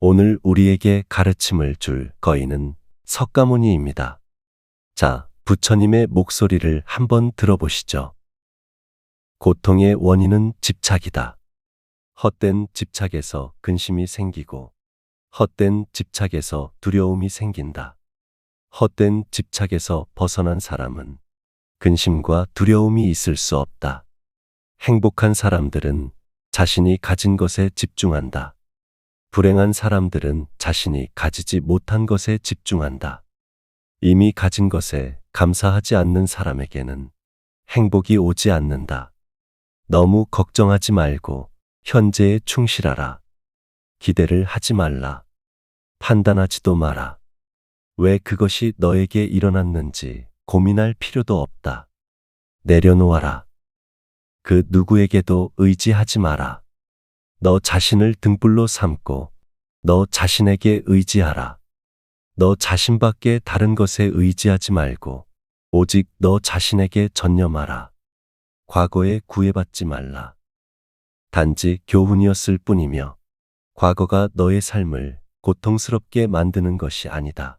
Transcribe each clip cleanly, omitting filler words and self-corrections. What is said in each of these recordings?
오늘 우리에게 가르침을 줄 거인은 석가모니입니다. 자, 부처님의 목소리를 한번 들어보시죠. 고통의 원인은 집착이다. 헛된 집착에서 근심이 생기고, 헛된 집착에서 두려움이 생긴다. 헛된 집착에서 벗어난 사람은 근심과 두려움이 있을 수 없다. 행복한 사람들은 자신이 가진 것에 집중한다. 불행한 사람들은 자신이 가지지 못한 것에 집중한다. 이미 가진 것에 감사하지 않는 사람에게는 행복이 오지 않는다. 너무 걱정하지 말고 현재에 충실하라. 기대를 하지 말라. 판단하지도 마라. 왜 그것이 너에게 일어났는지 고민할 필요도 없다. 내려놓아라. 그 누구에게도 의지하지 마라. 너 자신을 등불로 삼고 너 자신에게 의지하라. 너 자신밖에 다른 것에 의지하지 말고 오직 너 자신에게 전념하라. 과거에 구애받지 말라. 단지 교훈이었을 뿐이며 과거가 너의 삶을 고통스럽게 만드는 것이 아니다.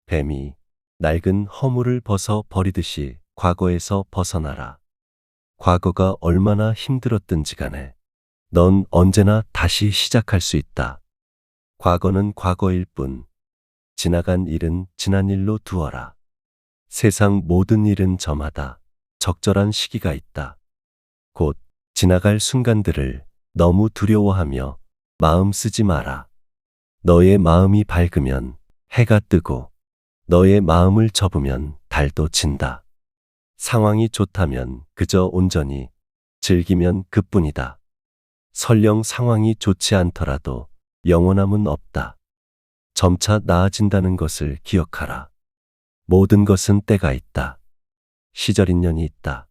뱀이 낡은 허물을 벗어 버리듯이 과거에서 벗어나라. 과거가 얼마나 힘들었든지 간에 넌 언제나 다시 시작할 수 있다. 과거는 과거일 뿐, 지나간 일은 지난 일로 두어라. 세상 모든 일은 저마다 적절한 시기가 있다. 곧 지나갈 순간들을 너무 두려워하며 마음 쓰지 마라. 너의 마음이 밝으면 해가 뜨고 너의 마음을 접으면 달도 진다. 상황이 좋다면 그저 온전히 즐기면 그뿐이다. 설령 상황이 좋지 않더라도 영원함은 없다. 점차 나아진다는 것을 기억하라. 모든 것은 때가 있다. 시절인연이 있다.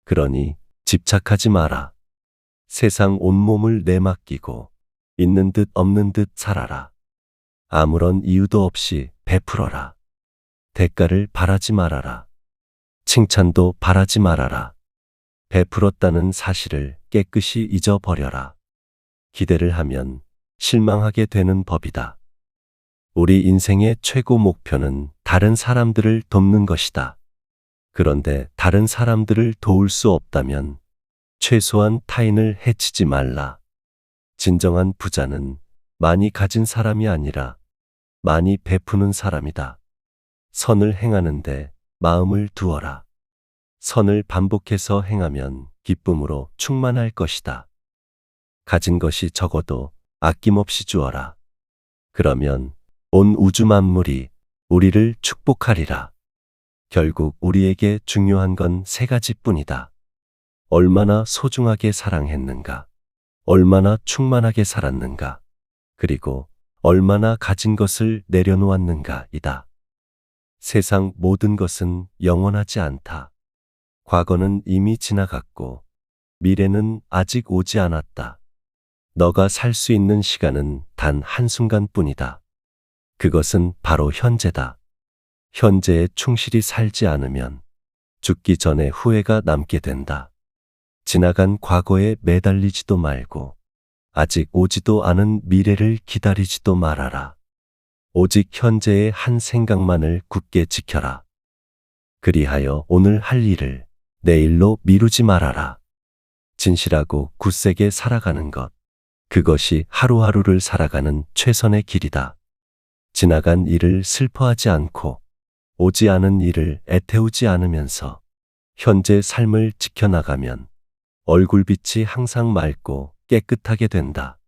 그러니 집착하지 마라. 세상 온몸을 내맡기고 있는 듯 없는 듯 살아라. 아무런 이유도 없이 베풀어라. 대가를 바라지 말아라. 칭찬도 바라지 말아라. 베풀었다는 사실을 깨끗이 잊어버려라. 기대를 하면 실망하게 되는 법이다. 우리 인생의 최고 목표는 다른 사람들을 돕는 것이다. 그런데 다른 사람들을 도울 수 없다면 최소한 타인을 해치지 말라. 진정한 부자는 많이 가진 사람이 아니라 많이 베푸는 사람이다. 선을 행하는데 마음을 두어라. 선을 반복해서 행하면 기쁨으로 충만할 것이다. 가진 것이 적어도 아낌없이 주어라. 그러면 온 우주 만물이 우리를 축복하리라. 결국 우리에게 중요한 건 세 가지뿐이다. 얼마나 소중하게 사랑했는가, 얼마나 충만하게 살았는가, 그리고 얼마나 가진 것을 내려놓았는가이다. 세상 모든 것은 영원하지 않다. 과거는 이미 지나갔고 미래는 아직 오지 않았다. 너가 살 수 있는 시간은 단 한순간뿐이다. 그것은 바로 현재다. 현재에 충실히 살지 않으면 죽기 전에 후회가 남게 된다. 지나간 과거에 매달리지도 말고 아직 오지도 않은 미래를 기다리지도 말아라. 오직 현재의 한 생각만을 굳게 지켜라. 그리하여 오늘 할 일을 내일로 미루지 말아라. 진실하고 굳세게 살아가는 것, 그것이 하루하루를 살아가는 최선의 길이다. 지나간 일을 슬퍼하지 않고 오지 않은 일을 애태우지 않으면서 현재 삶을 지켜나가면 얼굴빛이 항상 맑고 깨끗하게 된다.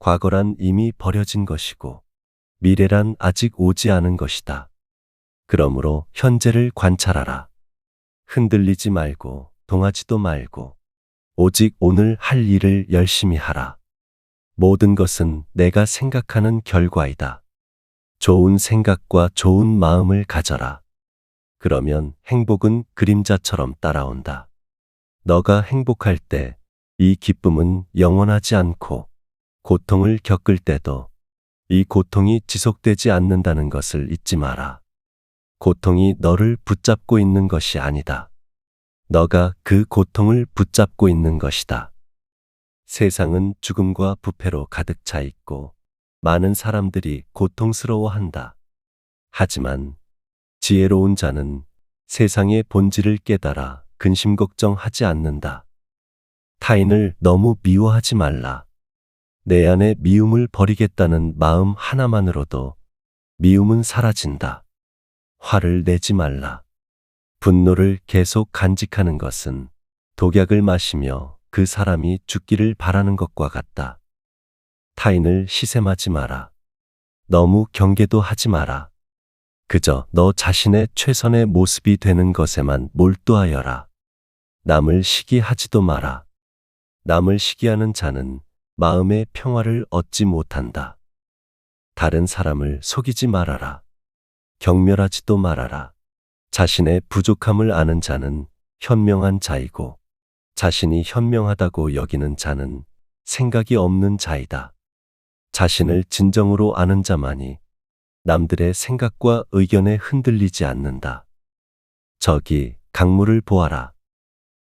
과거란 이미 버려진 것이고 미래란 아직 오지 않은 것이다. 그러므로 현재를 관찰하라. 흔들리지 말고 동하지도 말고 오직 오늘 할 일을 열심히 하라. 모든 것은 내가 생각하는 결과이다. 좋은 생각과 좋은 마음을 가져라. 그러면 행복은 그림자처럼 따라온다. 너가 행복할 때 이 기쁨은 영원하지 않고 고통을 겪을 때도 이 고통이 지속되지 않는다는 것을 잊지 마라. 고통이 너를 붙잡고 있는 것이 아니다. 너가 그 고통을 붙잡고 있는 것이다. 세상은 죽음과 부패로 가득 차 있고 많은 사람들이 고통스러워한다. 하지만 지혜로운 자는 세상의 본질을 깨달아 근심 걱정하지 않는다. 타인을 너무 미워하지 말라. 내 안에 미움을 버리겠다는 마음 하나만으로도 미움은 사라진다. 화를 내지 말라. 분노를 계속 간직하는 것은 독약을 마시며 그 사람이 죽기를 바라는 것과 같다. 타인을 시샘하지 마라. 너무 경계도 하지 마라. 그저 너 자신의 최선의 모습이 되는 것에만 몰두하여라. 남을 시기하지도 마라. 남을 시기하는 자는 마음의 평화를 얻지 못한다. 다른 사람을 속이지 말아라. 경멸하지도 말아라. 자신의 부족함을 아는 자는 현명한 자이고 자신이 현명하다고 여기는 자는 생각이 없는 자이다. 자신을 진정으로 아는 자만이 남들의 생각과 의견에 흔들리지 않는다. 저기 강물을 보아라.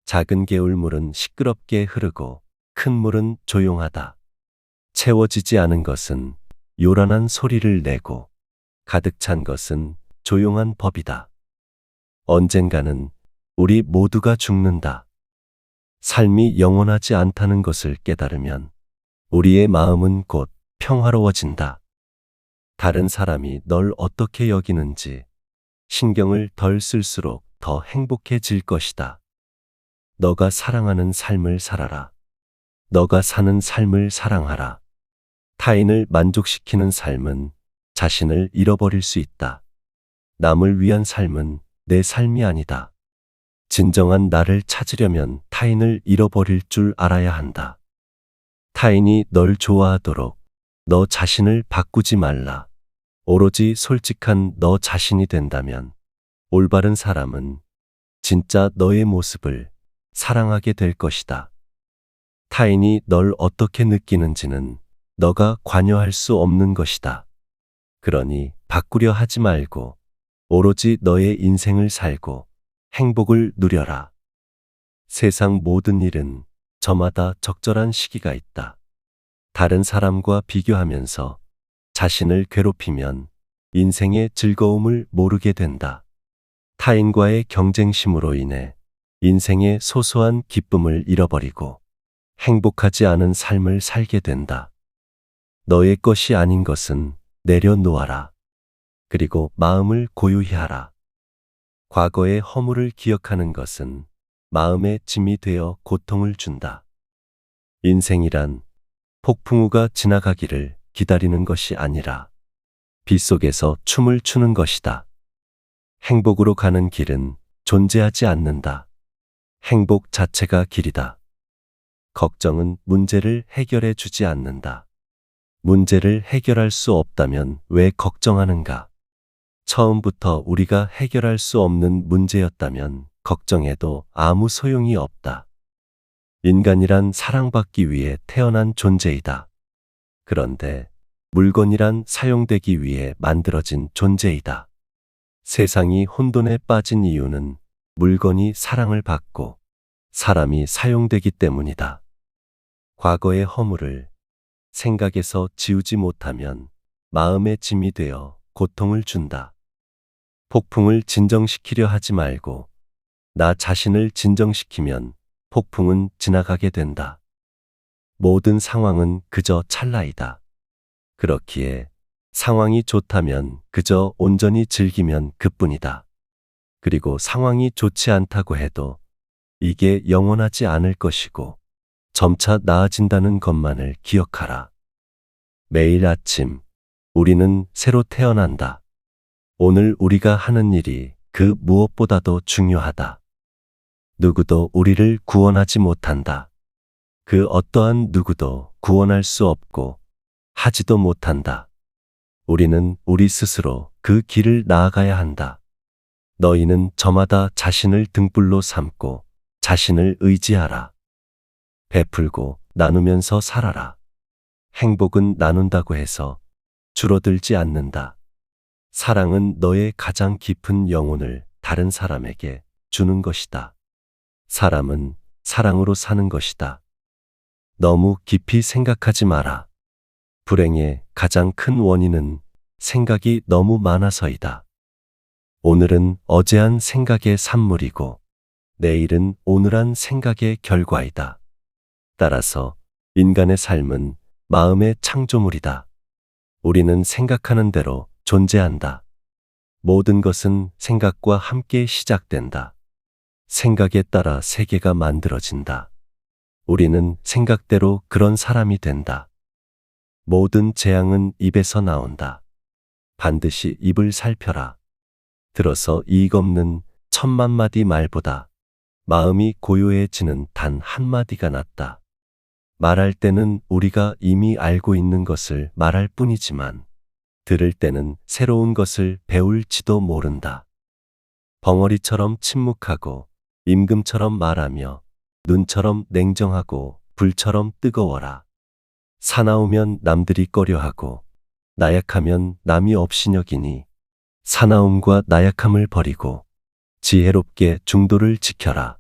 작은 개울물은 시끄럽게 흐르고 큰 물은 조용하다. 채워지지 않은 것은 요란한 소리를 내고 가득 찬 것은 조용한 법이다. 언젠가는 우리 모두가 죽는다. 삶이 영원하지 않다는 것을 깨달으면 우리의 마음은 곧 평화로워진다. 다른 사람이 널 어떻게 여기는지 신경을 덜 쓸수록 더 행복해질 것이다. 너가 사랑하는 삶을 살아라. 너가 사는 삶을 사랑하라. 타인을 만족시키는 삶은 자신을 잃어버릴 수 있다. 남을 위한 삶은 내 삶이 아니다. 진정한 나를 찾으려면 타인을 잃어버릴 줄 알아야 한다. 타인이 널 좋아하도록 너 자신을 바꾸지 말라. 오로지 솔직한 너 자신이 된다면 올바른 사람은 진짜 너의 모습을 사랑하게 될 것이다. 타인이 널 어떻게 느끼는지는 너가 관여할 수 없는 것이다. 그러니 바꾸려 하지 말고 오로지 너의 인생을 살고 행복을 누려라. 세상 모든 일은 저마다 적절한 시기가 있다. 다른 사람과 비교하면서 자신을 괴롭히면 인생의 즐거움을 모르게 된다. 타인과의 경쟁심으로 인해 인생의 소소한 기쁨을 잃어버리고 행복하지 않은 삶을 살게 된다. 너의 것이 아닌 것은 내려놓아라. 그리고 마음을 고요히 하라. 과거의 허물을 기억하는 것은 마음의 짐이 되어 고통을 준다. 인생이란 폭풍우가 지나가기를 기다리는 것이 아니라 빗속에서 춤을 추는 것이다. 행복으로 가는 길은 존재하지 않는다. 행복 자체가 길이다. 걱정은 문제를 해결해 주지 않는다. 문제를 해결할 수 없다면 왜 걱정하는가? 처음부터 우리가 해결할 수 없는 문제였다면 걱정해도 아무 소용이 없다. 인간이란 사랑받기 위해 태어난 존재이다. 그런데 물건이란 사용되기 위해 만들어진 존재이다. 세상이 혼돈에 빠진 이유는 물건이 사랑을 받고 사람이 사용되기 때문이다. 과거의 허물을 생각에서 지우지 못하면 마음의 짐이 되어 고통을 준다. 폭풍을 진정시키려 하지 말고 나 자신을 진정시키면 폭풍은 지나가게 된다. 모든 상황은 그저 찰나이다. 그렇기에 상황이 좋다면 그저 온전히 즐기면 그뿐이다. 그리고 상황이 좋지 않다고 해도 이게 영원하지 않을 것이고 점차 나아진다는 것만을 기억하라. 매일 아침 우리는 새로 태어난다. 오늘 우리가 하는 일이 그 무엇보다도 중요하다. 누구도 우리를 구원하지 못한다. 그 어떠한 누구도 구원할 수 없고 하지도 못한다. 우리는 우리 스스로 그 길을 나아가야 한다. 너희는 저마다 자신을 등불로 삼고 자신을 의지하라. 베풀고 나누면서 살아라. 행복은 나눈다고 해서 줄어들지 않는다. 사랑은 너의 가장 깊은 영혼을 다른 사람에게 주는 것이다. 사람은 사랑으로 사는 것이다. 너무 깊이 생각하지 마라. 불행의 가장 큰 원인은 생각이 너무 많아서이다. 오늘은 어제한 생각의 산물이고 내일은 오늘한 생각의 결과이다. 따라서 인간의 삶은 마음의 창조물이다. 우리는 생각하는 대로 존재한다. 모든 것은 생각과 함께 시작된다. 생각에 따라 세계가 만들어진다. 우리는 생각대로 그런 사람이 된다. 모든 재앙은 입에서 나온다. 반드시 입을 살펴라. 들어서 이익 없는 천만 마디 말보다 마음이 고요해지는 단 한마디가 낫다. 말할 때는 우리가 이미 알고 있는 것을 말할 뿐이지만 들을 때는 새로운 것을 배울지도 모른다. 벙어리처럼 침묵하고 임금처럼 말하며 눈처럼 냉정하고 불처럼 뜨거워라. 사나우면 남들이 꺼려하고 나약하면 남이 업신여기니 사나움과 나약함을 버리고 지혜롭게 중도를 지켜라.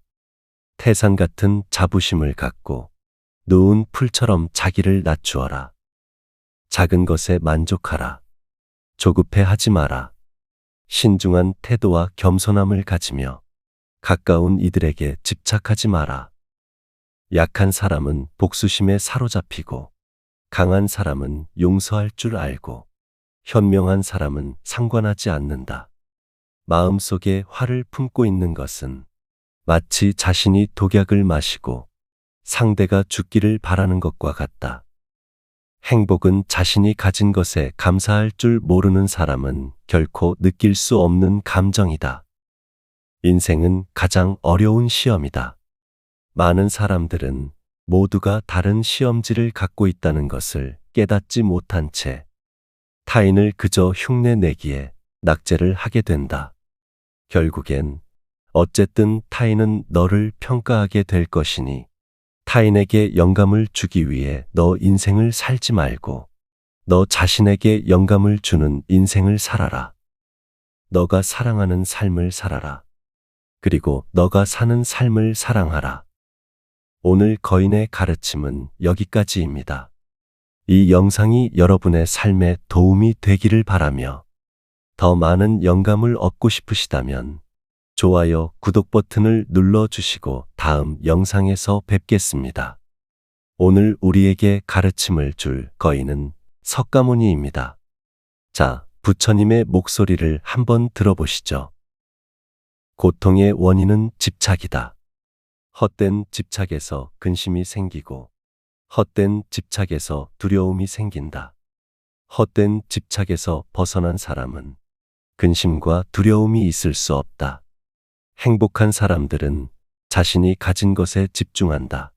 태산 같은 자부심을 갖고 누운 풀처럼 자기를 낮추어라. 작은 것에 만족하라. 조급해 하지 마라. 신중한 태도와 겸손함을 가지며 가까운 이들에게 집착하지 마라. 약한 사람은 복수심에 사로잡히고 강한 사람은 용서할 줄 알고 현명한 사람은 상관하지 않는다. 마음속에 화를 품고 있는 것은 마치 자신이 독약을 마시고 상대가 죽기를 바라는 것과 같다. 행복은 자신이 가진 것에 감사할 줄 모르는 사람은 결코 느낄 수 없는 감정이다. 인생은 가장 어려운 시험이다. 많은 사람들은 모두가 다른 시험지를 갖고 있다는 것을 깨닫지 못한 채 타인을 그저 흉내내기에 낙제를 하게 된다. 결국엔 어쨌든 타인은 너를 평가하게 될 것이니 타인에게 영감을 주기 위해 너 인생을 살지 말고 너 자신에게 영감을 주는 인생을 살아라. 너가 사랑하는 삶을 살아라. 그리고 너가 사는 삶을 사랑하라. 오늘 거인의 가르침은 여기까지입니다. 이 영상이 여러분의 삶에 도움이 되기를 바라며 더 많은 영감을 얻고 싶으시다면 좋아요, 구독 버튼을 눌러주시고 다음 영상에서 뵙겠습니다. 오늘 우리에게 가르침을 줄 거인은 석가모니입니다. 자, 부처님의 목소리를 한번 들어보시죠. 고통의 원인은 집착이다. 헛된 집착에서 근심이 생기고 헛된 집착에서 두려움이 생긴다. 헛된 집착에서 벗어난 사람은 근심과 두려움이 있을 수 없다. 행복한 사람들은 자신이 가진 것에 집중한다.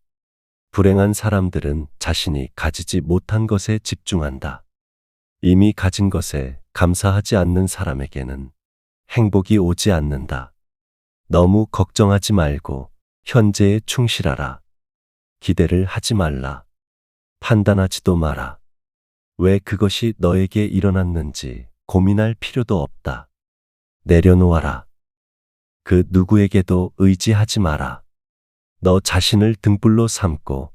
불행한 사람들은 자신이 가지지 못한 것에 집중한다. 이미 가진 것에 감사하지 않는 사람에게는 행복이 오지 않는다. 너무 걱정하지 말고 현재에 충실하라. 기대를 하지 말라. 판단하지도 마라. 왜 그것이 너에게 일어났는지 고민할 필요도 없다. 내려놓아라. 그 누구에게도 의지하지 마라. 너 자신을 등불로 삼고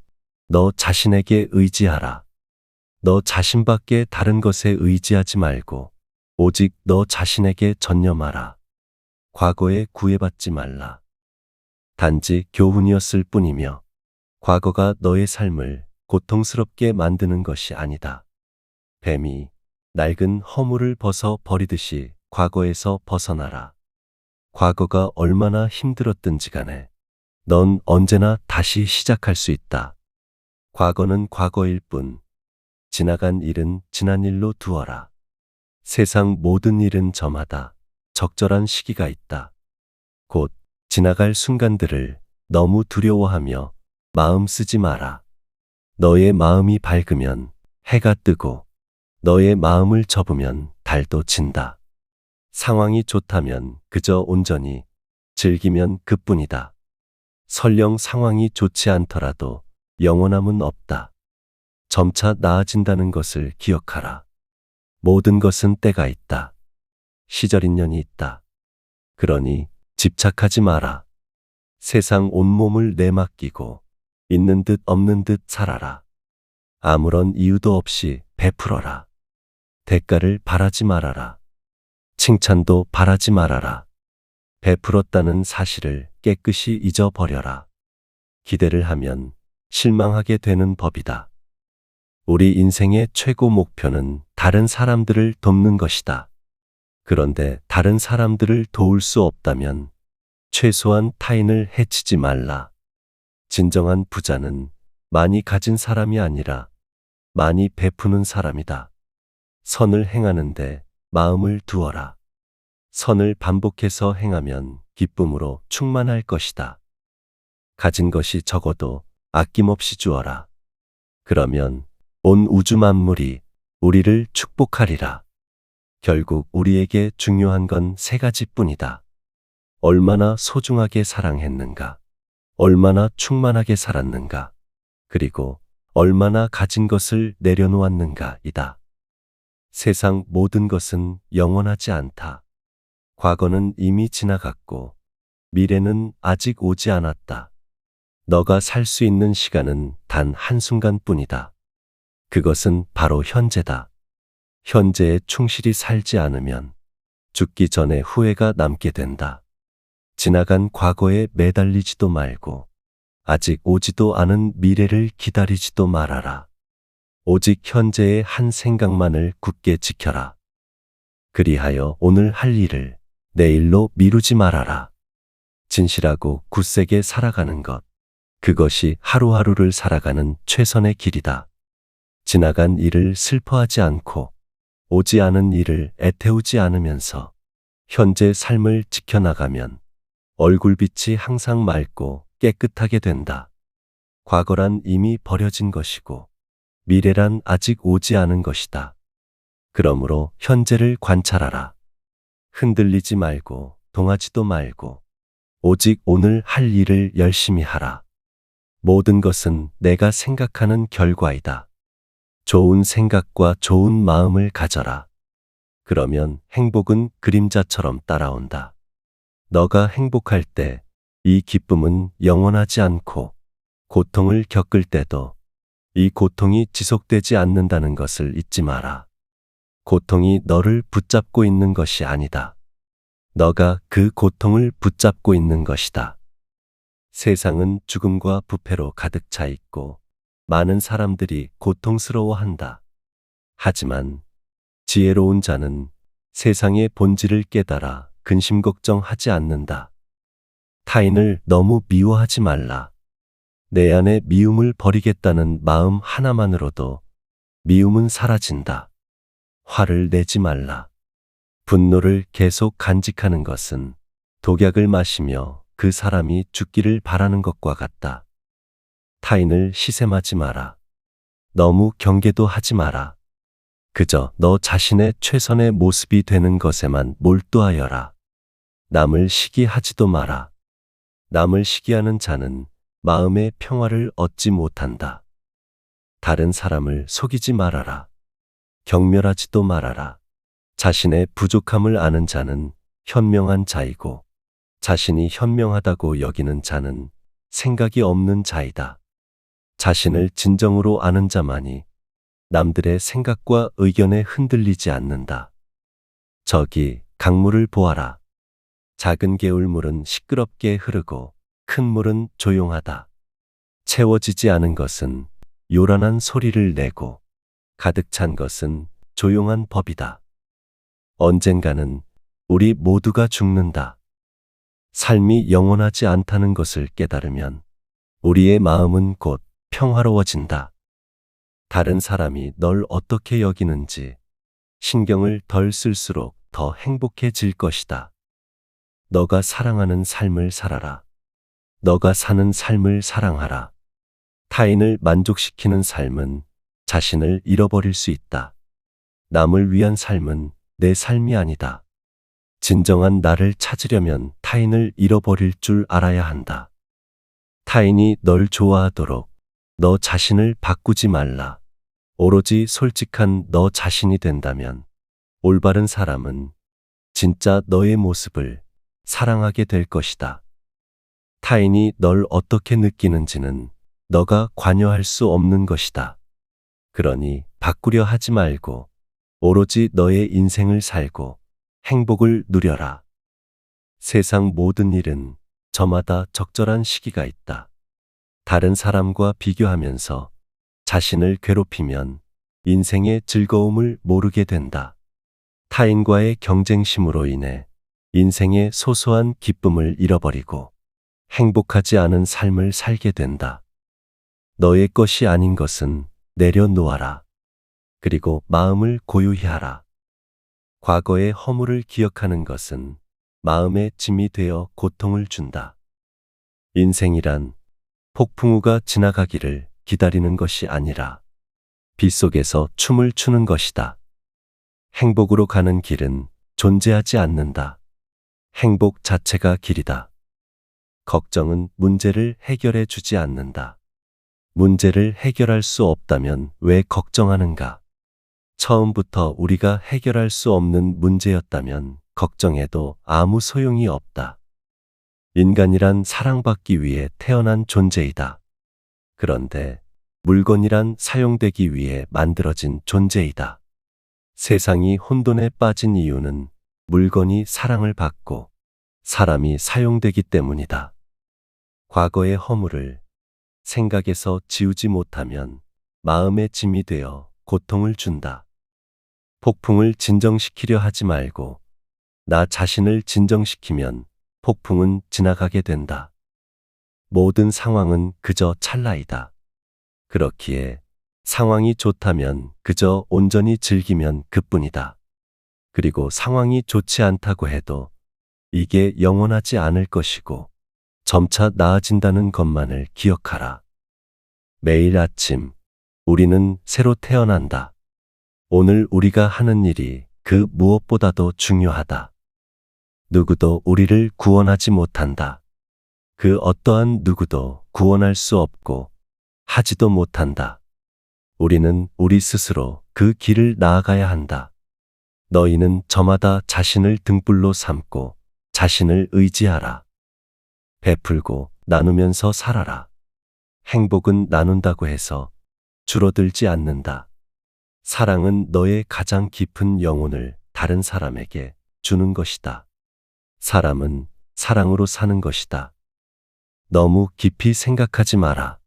너 자신에게 의지하라. 너 자신밖에 다른 것에 의지하지 말고 오직 너 자신에게 전념하라. 과거에 구애받지 말라. 단지 교훈이었을 뿐이며 과거가 너의 삶을 고통스럽게 만드는 것이 아니다. 뱀이 낡은 허물을 벗어 버리듯이 과거에서 벗어나라. 과거가 얼마나 힘들었든지 간에 넌 언제나 다시 시작할 수 있다. 과거는 과거일 뿐 지나간 일은 지난 일로 두어라. 세상 모든 일은 저마다 적절한 시기가 있다. 곧 지나갈 순간들을 너무 두려워하며 마음 쓰지 마라. 너의 마음이 밝으면 해가 뜨고 너의 마음을 접으면 달도 진다. 상황이 좋다면 그저 온전히 즐기면 그뿐이다. 설령 상황이 좋지 않더라도 영원함은 없다. 점차 나아진다는 것을 기억하라. 모든 것은 때가 있다. 시절인연이 있다. 그러니 집착하지 마라. 세상 온몸을 내맡기고 있는 듯 없는 듯 살아라. 아무런 이유도 없이 베풀어라. 대가를 바라지 말아라. 칭찬도 바라지 말아라. 베풀었다는 사실을 깨끗이 잊어버려라. 기대를 하면 실망하게 되는 법이다. 우리 인생의 최고 목표는 다른 사람들을 돕는 것이다. 그런데 다른 사람들을 도울 수 없다면 최소한 타인을 해치지 말라. 진정한 부자는 많이 가진 사람이 아니라 많이 베푸는 사람이다. 선을 행하는데 마음을 두어라. 선을 반복해서 행하면 기쁨으로 충만할 것이다. 가진 것이 적어도 아낌없이 주어라. 그러면 온 우주 만물이 우리를 축복하리라. 결국 우리에게 중요한 건 세 가지뿐이다. 얼마나 소중하게 사랑했는가, 얼마나 충만하게 살았는가, 그리고 얼마나 가진 것을 내려놓았는가이다. 세상 모든 것은 영원하지 않다. 과거는 이미 지나갔고 미래는 아직 오지 않았다. 너가 살 수 있는 시간은 단 한순간뿐이다. 그것은 바로 현재다. 현재에 충실히 살지 않으면 죽기 전에 후회가 남게 된다. 지나간 과거에 매달리지도 말고 아직 오지도 않은 미래를 기다리지도 말아라. 오직 현재의 한 생각만을 굳게 지켜라. 그리하여 오늘 할 일을 내일로 미루지 말아라. 진실하고 굳세게 살아가는 것, 그것이 하루하루를 살아가는 최선의 길이다. 지나간 일을 슬퍼하지 않고 오지 않은 일을 애태우지 않으면서 현재 삶을 지켜나가면 얼굴빛이 항상 맑고 깨끗하게 된다. 과거란 이미 버려진 것이고 미래란 아직 오지 않은 것이다. 그러므로 현재를 관찰하라. 흔들리지 말고 동하지도 말고 오직 오늘 할 일을 열심히 하라. 모든 것은 내가 생각하는 결과이다. 좋은 생각과 좋은 마음을 가져라. 그러면 행복은 그림자처럼 따라온다. 너가 행복할 때 이 기쁨은 영원하지 않고 고통을 겪을 때도 이 고통이 지속되지 않는다는 것을 잊지 마라. 고통이 너를 붙잡고 있는 것이 아니다. 너가 그 고통을 붙잡고 있는 것이다. 세상은 죽음과 부패로 가득 차 있고 많은 사람들이 고통스러워한다. 하지만 지혜로운 자는 세상의 본질을 깨달아 근심 걱정하지 않는다. 타인을 너무 미워하지 말라. 내 안에 미움을 버리겠다는 마음 하나만으로도 미움은 사라진다. 화를 내지 말라. 분노를 계속 간직하는 것은 독약을 마시며 그 사람이 죽기를 바라는 것과 같다. 타인을 시샘하지 마라. 너무 경계도 하지 마라. 그저 너 자신의 최선의 모습이 되는 것에만 몰두하여라. 남을 시기하지도 마라. 남을 시기하는 자는 마음의 평화를 얻지 못한다. 다른 사람을 속이지 말아라. 경멸하지도 말아라. 자신의 부족함을 아는 자는 현명한 자이고 자신이 현명하다고 여기는 자는 생각이 없는 자이다. 자신을 진정으로 아는 자만이 남들의 생각과 의견에 흔들리지 않는다. 저기 강물을 보아라. 작은 개울물은 시끄럽게 흐르고 큰 물은 조용하다. 채워지지 않은 것은 요란한 소리를 내고 가득 찬 것은 조용한 법이다. 언젠가는 우리 모두가 죽는다. 삶이 영원하지 않다는 것을 깨달으면 우리의 마음은 곧 평화로워진다. 다른 사람이 널 어떻게 여기는지 신경을 덜 쓸수록 더 행복해질 것이다. 너가 사랑하는 삶을 살아라. 너가 사는 삶을 사랑하라. 타인을 만족시키는 삶은 자신을 잃어버릴 수 있다. 남을 위한 삶은 내 삶이 아니다. 진정한 나를 찾으려면 타인을 잃어버릴 줄 알아야 한다. 타인이 널 좋아하도록 너 자신을 바꾸지 말라. 오로지 솔직한 너 자신이 된다면 올바른 사람은 진짜 너의 모습을 사랑하게 될 것이다. 타인이 널 어떻게 느끼는지는 너가 관여할 수 없는 것이다. 그러니 바꾸려 하지 말고 오로지 너의 인생을 살고 행복을 누려라. 세상 모든 일은 저마다 적절한 시기가 있다. 다른 사람과 비교하면서 자신을 괴롭히면 인생의 즐거움을 모르게 된다. 타인과의 경쟁심으로 인해 인생의 소소한 기쁨을 잃어버리고 행복하지 않은 삶을 살게 된다. 너의 것이 아닌 것은 내려놓아라. 그리고 마음을 고요히 하라. 과거의 허물을 기억하는 것은 마음의 짐이 되어 고통을 준다. 인생이란 폭풍우가 지나가기를 기다리는 것이 아니라 빗속에서 춤을 추는 것이다. 행복으로 가는 길은 존재하지 않는다. 행복 자체가 길이다. 걱정은 문제를 해결해 주지 않는다. 문제를 해결할 수 없다면 왜 걱정하는가? 처음부터 우리가 해결할 수 없는 문제였다면 걱정해도 아무 소용이 없다. 인간이란 사랑받기 위해 태어난 존재이다. 그런데 물건이란 사용되기 위해 만들어진 존재이다. 세상이 혼돈에 빠진 이유는 물건이 사랑을 받고 사람이 사용되기 때문이다. 과거의 허물을 생각에서 지우지 못하면 마음의 짐이 되어 고통을 준다. 폭풍을 진정시키려 하지 말고 나 자신을 진정시키면 폭풍은 지나가게 된다. 모든 상황은 그저 찰나이다. 그렇기에 상황이 좋다면 그저 온전히 즐기면 그뿐이다. 그리고 상황이 좋지 않다고 해도 이게 영원하지 않을 것이고 점차 나아진다는 것만을 기억하라. 매일 아침 우리는 새로 태어난다. 오늘 우리가 하는 일이 그 무엇보다도 중요하다. 누구도 우리를 구원하지 못한다. 그 어떠한 누구도 구원할 수 없고 하지도 못한다. 우리는 우리 스스로 그 길을 나아가야 한다. 너희는 저마다 자신을 등불로 삼고 자신을 의지하라. 베풀고 나누면서 살아라. 행복은 나눈다고 해서 줄어들지 않는다. 사랑은 너의 가장 깊은 영혼을 다른 사람에게 주는 것이다. 사람은 사랑으로 사는 것이다. 너무 깊이 생각하지 마라.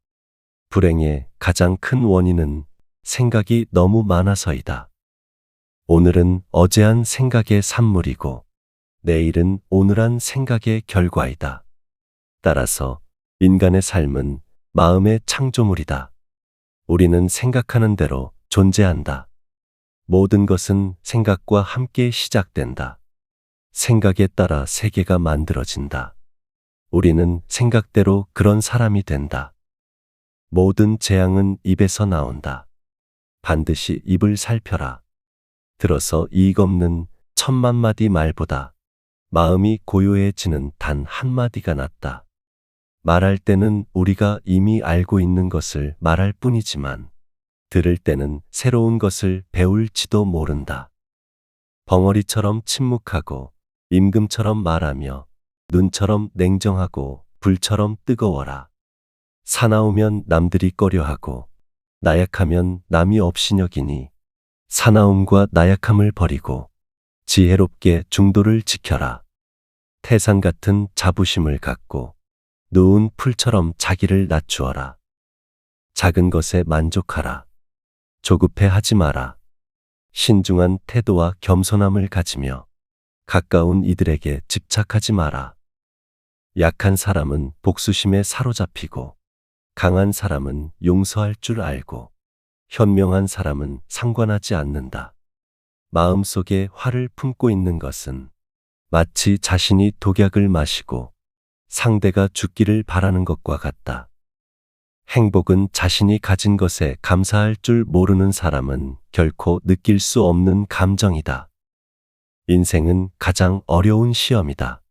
불행의 가장 큰 원인은 생각이 너무 많아서이다. 오늘은 어제한 생각의 산물이고 내일은 오늘한 생각의 결과이다. 따라서 인간의 삶은 마음의 창조물이다. 우리는 생각하는 대로 존재한다. 모든 것은 생각과 함께 시작된다. 생각에 따라 세계가 만들어진다. 우리는 생각대로 그런 사람이 된다. 모든 재앙은 입에서 나온다. 반드시 입을 살펴라. 들어서 이익 없는 10,000,000마디 말보다 마음이 고요해지는 단 한마디가 낫다. 말할 때는 우리가 이미 알고 있는 것을 말할 뿐이지만 들을 때는 새로운 것을 배울지도 모른다. 벙어리처럼 침묵하고 임금처럼 말하며 눈처럼 냉정하고 불처럼 뜨거워라. 사나우면 남들이 꺼려하고 나약하면 남이 업신여기니 사나움과 나약함을 버리고 지혜롭게 중도를 지켜라. 태산 같은 자부심을 갖고 누운 풀처럼 자기를 낮추어라. 작은 것에 만족하라. 조급해 하지 마라. 신중한 태도와 겸손함을 가지며 가까운 이들에게 집착하지 마라. 약한 사람은 복수심에 사로잡히고 강한 사람은 용서할 줄 알고 현명한 사람은 상관하지 않는다. 마음속에 화를 품고 있는 것은 마치 자신이 독약을 마시고 상대가 죽기를 바라는 것과 같다. 행복은 자신이 가진 것에 감사할 줄 모르는 사람은 결코 느낄 수 없는 감정이다. 인생은 가장 어려운 시험이다.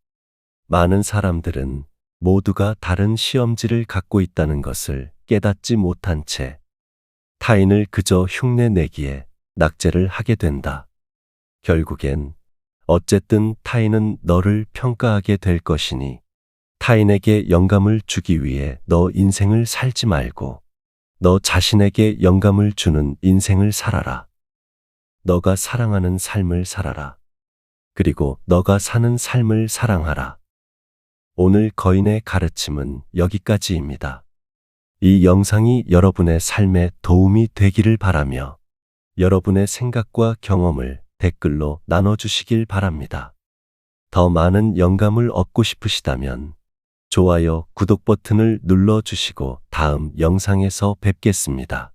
많은 사람들은 모두가 다른 시험지를 갖고 있다는 것을 깨닫지 못한 채 타인을 그저 흉내내기에 낙제를 하게 된다. 결국엔 어쨌든 타인은 너를 평가하게 될 것이니 타인에게 영감을 주기 위해 너 인생을 살지 말고 너 자신에게 영감을 주는 인생을 살아라. 너가 사랑하는 삶을 살아라. 그리고 너가 사는 삶을 사랑하라. 오늘 거인의 가르침은 여기까지입니다. 이 영상이 여러분의 삶에 도움이 되기를 바라며 여러분의 생각과 경험을 댓글로 나눠주시길 바랍니다. 더 많은 영감을 얻고 싶으시다면 좋아요, 구독 버튼을 눌러주시고 다음 영상에서 뵙겠습니다.